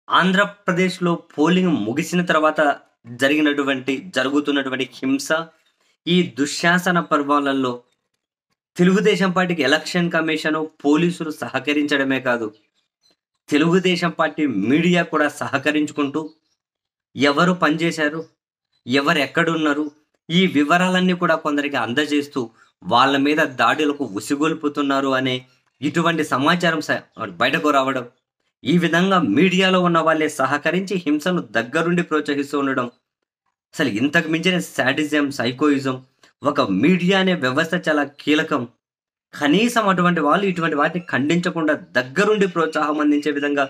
ఆంధ్రప్రదేశ్‌లో పోలింగ్ ముగిసిన తర్వాత జరుగుతున్నటువంటి హింస, ఈ దుశ్శాసన పర్వాలలో తెలుగుదేశం పార్టీకి ఎలక్షన్ కమిషను, పోలీసులు సహకరించడమే కాదు, తెలుగుదేశం పార్టీ మీడియా కూడా సహకరించుకుంటూ ఎవరు పనిచేశారు, ఎవరెక్కడున్నారు, ఈ వివరాలన్నీ కూడా కొందరికి అందజేస్తూ వాళ్ళ మీద దాడులకు ఉసిగొల్పుతున్నారు అనే ఇటువంటి సమాచారం బయటకు రావడం. ఈ విధంగా మీడియాలో ఉన్న వాళ్ళే సహకరించి హింసను దగ్గరుండి ప్రోత్సహిస్తూ ఉండడం. అసలు ఇంతకు మించిన శాడిజం, సైకోయిజం ఒక మీడియా అనే వ్యవస్థ చాలా కీలకం. కనీసం అటువంటి వాళ్ళు ఇటువంటి వాటిని ఖండించకుండా దగ్గరుండి ప్రోత్సాహం అందించే విధంగా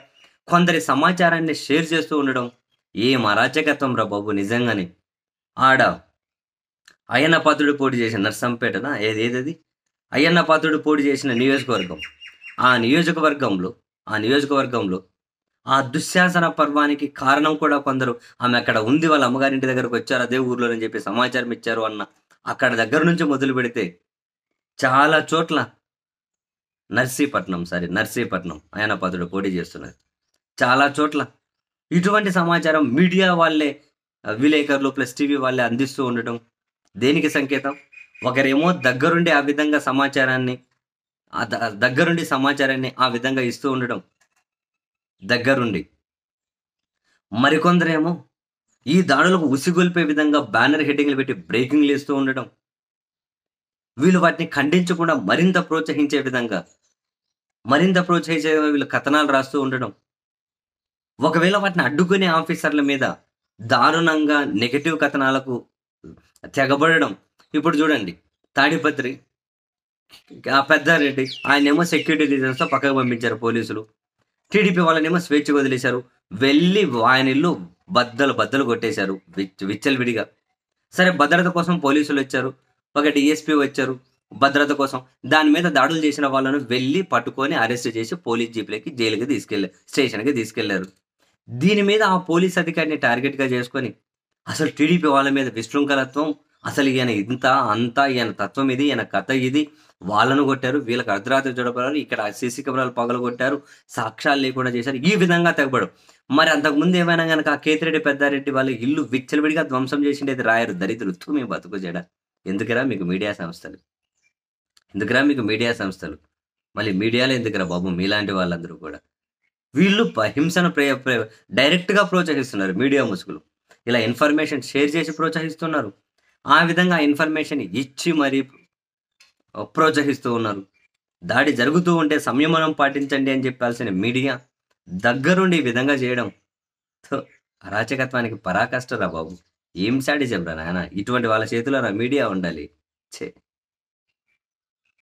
కొందరి సమాచారాన్ని షేర్ చేస్తూ ఉండడం. ఏం అరాచకత్వం రా బాబు నిజంగానే. ఆడ అయ్యన్న పాత్రుడు పోటీ చేసిన నర్సంపేటనా ఏదేదది? అయ్యన్న పాత్రుడు పోటీ చేసిన నియోజకవర్గం. ఆ నియోజకవర్గంలో ఆ నియోజకవర్గంలో ఆ దుశ్శాసన పర్వానికి కారణం కూడా కొందరు ఆమె అక్కడ ఉంది వాళ్ళ అమ్మగారింటి దగ్గరకు వచ్చారు అదే ఊర్లో అని చెప్పి సమాచారం ఇచ్చారు అన్న అక్కడ దగ్గర నుంచి మొదలు పెడితే చాలా చోట్ల నర్సీపట్నం అయ్యన్న పాత్రుడు పోటీ చేస్తున్నారు. చాలా చోట్ల ఇటువంటి సమాచారం మీడియా వాళ్ళే విలేకరులు ప్లస్ టీవీ వాళ్ళే అందిస్తూ ఉండటం దేనికి సంకేతం? ఒకరేమో దగ్గరుండి ఆ విధంగా సమాచారాన్ని దగ్గరుండి సమాచారాన్ని ఆ విధంగా ఇస్తూ ఉండడం దగ్గరుండి. మరికొందరేమో ఈ దాడులకు ఉసిగొల్పే విధంగా బ్యానర్ హెడ్డింగ్లు పెట్టి బ్రేకింగ్లు ఇస్తూ ఉండడం. వీళ్ళు వాటిని ఖండించకుండా మరింత ప్రోత్సహించే విధంగా వీళ్ళు కథనాలు రాస్తూ ఉండడం. ఒకవేళ వాటిని అడ్డుకునే ఆఫీసర్ల మీద దారుణంగా నెగెటివ్ కథనాలకు తెగబడడం. ఇప్పుడు చూడండి తాడిపత్రి ఆ పెద్దారెడ్డి ఆయనేమో సెక్యూరిటీ రీజన్స్‌తో పక్కకు పంపించారు పోలీసులు. టీడీపీ వాళ్ళనేమో స్వేచ్ఛగా వదిలేశారు. వెళ్ళి ఆయన ఇల్లు బద్దలు కొట్టేశారు విచ్చలవిడిగా. సరే భద్రత కోసం పోలీసులొచ్చారు. ఒక డీఎస్పీ వచ్చారు భద్రత కోసం. దాని మీద దాడులు చేసిన వాళ్ళను వెళ్ళి పట్టుకొని అరెస్ట్ చేసి పోలీస్ జీప్‌లోకి స్టేషన్‌కి తీసుకెళ్లారు. దీని మీద ఆ పోలీస్ అధికారిని టార్గెట్‌గా చేసుకొని అసలు టీడీపీ వాళ్ళ మీద విశృంఖలత్వం, అసలు ఈయన ఇంత, అంతా ఈయన తత్వం ఇది, ఈయన కథ ఇది, వాళ్ళను కొట్టారు, వీళ్ళకి అర్ధరాత్రి జొడబడారు, ఇక్కడ సీసీ కెమెరాలు పగలగొట్టారు, సాక్ష్యాలు లేకుండా చేశారు, ఈ విధంగా తెగబడు. మరి అంతకుముందు ఏమైనా గనక ఆ కేతిరెడ్డి, పెద్దారెడ్డి వాళ్ళ ఇల్లు విచ్చలవిడిగా ధ్వంసం చేసిండేది రాయరు దరిద్రులు. మీ బతుకు జడ. ఎందుకురా మీకు మీడియా సంస్థలు? మళ్ళీ మీడియాలో ఎందుకురా బాబు మీలాంటి వాళ్ళందరూ కూడా? వీళ్ళు హింసను డైరెక్ట్‌గా ప్రోత్సహిస్తున్నారు మీడియా ముసుగులు. ఇలా ఇన్ఫర్మేషన్ షేర్ చేసి ప్రోత్సహిస్తున్నారు. ఆ విధంగా ఇన్ఫర్మేషన్ ఇచ్చి మరీ ప్రోత్సహిస్తూ ఉన్నారు. దాడి జరుగుతూ ఉంటే సంయమనం పాటించండి అని చెప్పాల్సిన మీడియా దగ్గరుండి ఈ విధంగా చేయడం అరాచకత్వానికి పరాకాష్ట రా బాబు. ఏం శాడిజం రా నాయన! ఇటువంటి వాళ్ళ చేతిలో రా మీడియా ఉండాలి. ఛే!